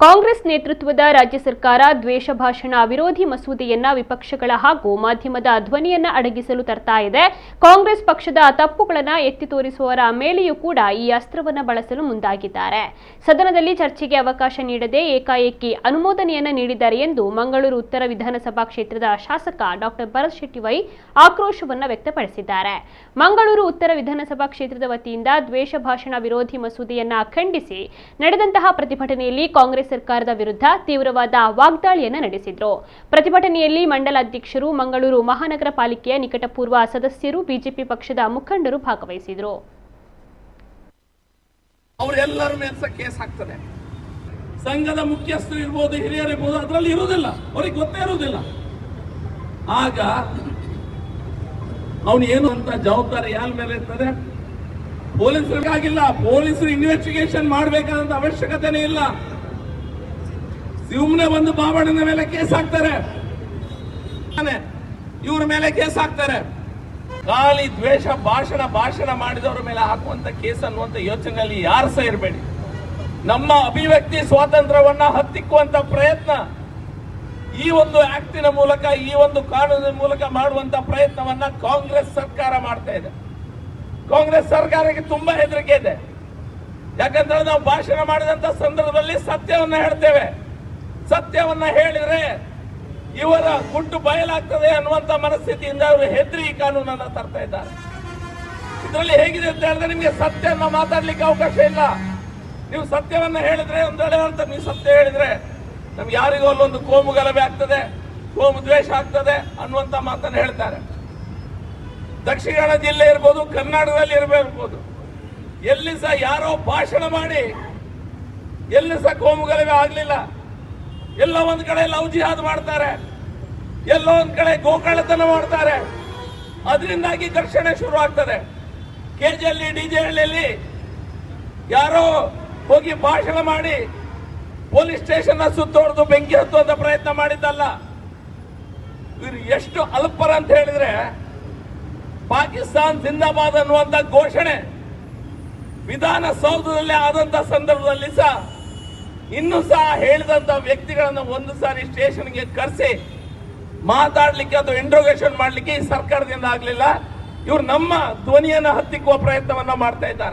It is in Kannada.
ಕಾಂಗ್ರೆಸ್ ನೇತೃತ್ವದ ರಾಜ್ಯ ಸರ್ಕಾರ ದ್ವೇಷ ಭಾಷಣ ವಿರೋಧಿ ಮಸೂದೆಯನ್ನ ವಿಪಕ್ಷಗಳ ಹಾಗೂ ಮಾಧ್ಯಮದ ಧ್ವನಿಯನ್ನ ಅಡಗಿಸಲು ತರ್ತಾ ಇದೆ. ಕಾಂಗ್ರೆಸ್ ಪಕ್ಷದ ತಪ್ಪುಗಳನ್ನು ಎತ್ತಿ ತೋರಿಸುವವರ ಮೇಲೆಯೂ ಕೂಡ ಈ ಅಸ್ತ್ರವನ್ನು ಬಳಸಲು ಮುಂದಾಗಿದ್ದಾರೆ. ಸದನದಲ್ಲಿ ಚರ್ಚೆಗೆ ಅವಕಾಶ ನೀಡದೆ ಏಕಾಏಕಿ ಅನುಮೋದನೆಯನ್ನ ನೀಡಿದ್ದಾರೆ ಎಂದು ಮಂಗಳೂರು ಉತ್ತರ ವಿಧಾನಸಭಾ ಕ್ಷೇತ್ರದ ಶಾಸಕ ಡಾಕ್ಟರ್ ಭರತ್ ಶೆಟ್ಟಿ ವೈ ಆಕ್ರೋಶವನ್ನು ವ್ಯಕ್ತಪಡಿಸಿದ್ದಾರೆ. ಮಂಗಳೂರು ಉತ್ತರ ವಿಧಾನಸಭಾ ಕ್ಷೇತ್ರದ ವತಿಯಿಂದ ದ್ವೇಷ ಭಾಷಣ ವಿರೋಧಿ ಮಸೂದೆಯನ್ನ ಖಂಡಿಸಿ ನಡೆದಂತಹ ಪ್ರತಿಭಟನೆಯಲ್ಲಿ ಕಾಂಗ್ರೆಸ್ ಸರ್ಕಾರದ ವಿರುದ್ಧ ತೀವ್ರವಾದ ವಾಗ್ದಾಳಿಯನ್ನು ನಡೆಸಿದರು. ಪ್ರತಿಭಟನೆಯಲ್ಲಿ ಮಂಡಲ ಅಧ್ಯಕ್ಷರು, ಮಂಗಳೂರು ಮಹಾನಗರ ಪಾಲಿಕೆಯ ನಿಕಟಪೂರ್ವ ಸದಸ್ಯರು, ಬಿಜೆಪಿ ಪಕ್ಷದ ಮುಖಂಡರು ಭಾಗವಹಿಸಿದರು. ಅವರೆಲ್ಲರ ಮೇಲೆ ಕೇಸ್ ಹಾಕ್ತಾರೆ. ಸಂಘದ ಮುಖ್ಯಸ್ಥರು ಇರ್ಬೋದು, ಹಿರಿಯರು ಇರ್ಬೋದು, ಅದರಲ್ಲಿ ಇರುವುದಿಲ್ಲ, ಅವ್ರಿಗೆ ಗೊತ್ತೇ ಇರುವುದಿಲ್ಲ. ಆಗ ಅವನು ಏನು ಅಂತ ಜವಾಬ್ದಾರಿ ಯಾರ ಮೇಲೆ ಇರ್ತದೆ? ಪೊಲೀಸರಿಗಾಗಿಲ್ಲ. ಪೊಲೀಸರು ಇನ್ವೆಸ್ಟಿಗೇಷನ್ ಮಾಡಬೇಕಾದಂತ ಅವಶ್ಯಕತೆನೇ ಇಲ್ಲ. ಸುಮ್ಮನೆ ಒಂದು ಬಾಬಣ್ಣನ ಮೇಲೆ ಕೇಸ್ ಹಾಕ್ತಾರೆ, ಇವ್ರ ಮೇಲೆ ಕೇಸ್ ಹಾಕ್ತಾರೆ. ಖಾಲಿ ದ್ವೇಷ ಭಾಷಣ ಮಾಡಿದವರ ಮೇಲೆ ಹಾಕುವಂತ ಕೇಸ್ ಅನ್ನುವಂತ ಯೋಚನೆಯಲ್ಲಿ ಯಾರು ಸಹ ಇರಬೇಡಿ. ನಮ್ಮ ಅಭಿವ್ಯಕ್ತಿ ಸ್ವಾತಂತ್ರ್ಯವನ್ನ ಹತ್ತಿಕ್ಕುವಂತ ಪ್ರಯತ್ನ ಈ ಒಂದು ಆಕ್ಟಿನ ಮೂಲಕ, ಈ ಒಂದು ಕಾನೂನಿನ ಮೂಲಕ ಮಾಡುವಂತ ಪ್ರಯತ್ನವನ್ನ ಕಾಂಗ್ರೆಸ್ ಸರ್ಕಾರ ಮಾಡ್ತಾ ಇದೆ. ಕಾಂಗ್ರೆಸ್ ಸರ್ಕಾರಕ್ಕೆ ತುಂಬಾ ಹೆದರಿಕೆ ಇದೆ. ಯಾಕಂದ್ರೆ ನಾವು ಭಾಷಣ ಮಾಡಿದಂತ ಸಂದರ್ಭದಲ್ಲಿ ಸತ್ಯವನ್ನ ಹೇಳ್ತೇವೆ. ಸತ್ಯವನ್ನ ಹೇಳಿದ್ರೆ ಇವರ ಗುಟ್ಟು ಬಯಲಾಗ್ತದೆ ಅನ್ನುವಂತ ಮನಸ್ಥಿತಿಯಿಂದ ಅವರು ಹೆದರಿ ಈ ಕಾನೂನನ್ನ ತರ್ತಾ ಇದ್ದಾರೆ. ಇದರಲ್ಲಿ ಹೇಗಿದೆ ಅಂತ ಹೇಳಿದ್ರೆ, ನಿಮ್ಗೆ ಸತ್ಯವನ್ನ ಮಾತಾಡ್ಲಿಕ್ಕೆ ಅವಕಾಶ ಇಲ್ಲ. ನೀವು ಸತ್ಯವನ್ನ ಹೇಳಿದ್ರೆ, ಒಂದು ವೇಳೆ ಅಂತ ನೀವು ಸತ್ಯ ಹೇಳಿದ್ರೆ ನಮ್ಗೆ ಯಾರಿಗೂ ಅಲ್ಲೊಂದು ಕೋಮು ಗಲಭೆ ಆಗ್ತದೆ, ಕೋಮು ದ್ವೇಷ ಆಗ್ತದೆ ಅನ್ನುವಂತ ಮಾತನ್ನು ಹೇಳ್ತಾರೆ. ದಕ್ಷಿಣ ಕನ್ನಡ ಜಿಲ್ಲೆ ಇರ್ಬೋದು, ಕರ್ನಾಟಕದಲ್ಲಿ ಇರಬಹುದು, ಎಲ್ಲಿ ಸಹ ಯಾರೋ ಭಾಷಣ ಮಾಡಿ ಎಲ್ಲಿ ಸಹ ಕೋಮು ಗಲಭೆ ಆಗ್ಲಿಲ್ಲ. ಎಲ್ಲ ಒಂದ್ ಕಡೆ ಲವ್ ಜಿಹಾದ್ ಮಾಡ್ತಾರೆ, ಎಲ್ಲೋ ಒಂದ್ ಕಡೆ ಗೋಕಳ್ಳತನ ಮಾಡ್ತಾರೆ. ಅದರಿಂದಾಗಿ ಘರ್ಷಣೆ ಶುರು ಆಗ್ತದೆ. ಕೆಜೆಯಲ್ಲಿ, ಡಿಜೆಹಳ್ಳಿಯಲ್ಲಿ ಯಾರೋ ಹೋಗಿ ಭಾಷಣ ಮಾಡಿ ಪೊಲೀಸ್ ಸ್ಟೇಷನ್ ಸುತ್ತೋಡ್ದು ಬೆಂಕಿ ಹತ್ತುವಂತ ಪ್ರಯತ್ನ ಮಾಡಿದ್ದಲ್ಲ. ಇವರು ಎಷ್ಟು ಅಲ್ಪರ ಅಂತ ಹೇಳಿದ್ರೆ, ಪಾಕಿಸ್ತಾನ್ ಜಿಂದಾಬಾದ್ ಅನ್ನುವಂತ ಘೋಷಣೆ ವಿಧಾನಸೌಧದಲ್ಲಿ ಆದಂತ ಸಂದರ್ಭದಲ್ಲಿ ಸಹ ಇನ್ನೂ ಸಹ ಹೇಳಿದಂತ ವ್ಯಕ್ತಿಗಳನ್ನ ಒಂದು ಸಾರಿ ಸ್ಟೇಷನ್ಗೆ ಕರೆಸಿ ಮಾತಾಡ್ಲಿಕ್ಕೆ ಅಥವಾ ಇಂಟ್ರೋಗೇಷನ್ ಮಾಡ್ಲಿಕ್ಕೆ ಈ ಸರ್ಕಾರದಿಂದ ಆಗ್ಲಿಲ್ಲ. ಇವರು ನಮ್ಮ ಧ್ವನಿಯನ್ನು ಹತ್ತಿಕ್ಕುವ ಪ್ರಯತ್ನವನ್ನ ಮಾಡ್ತಾ ಇದ್ದಾರೆ.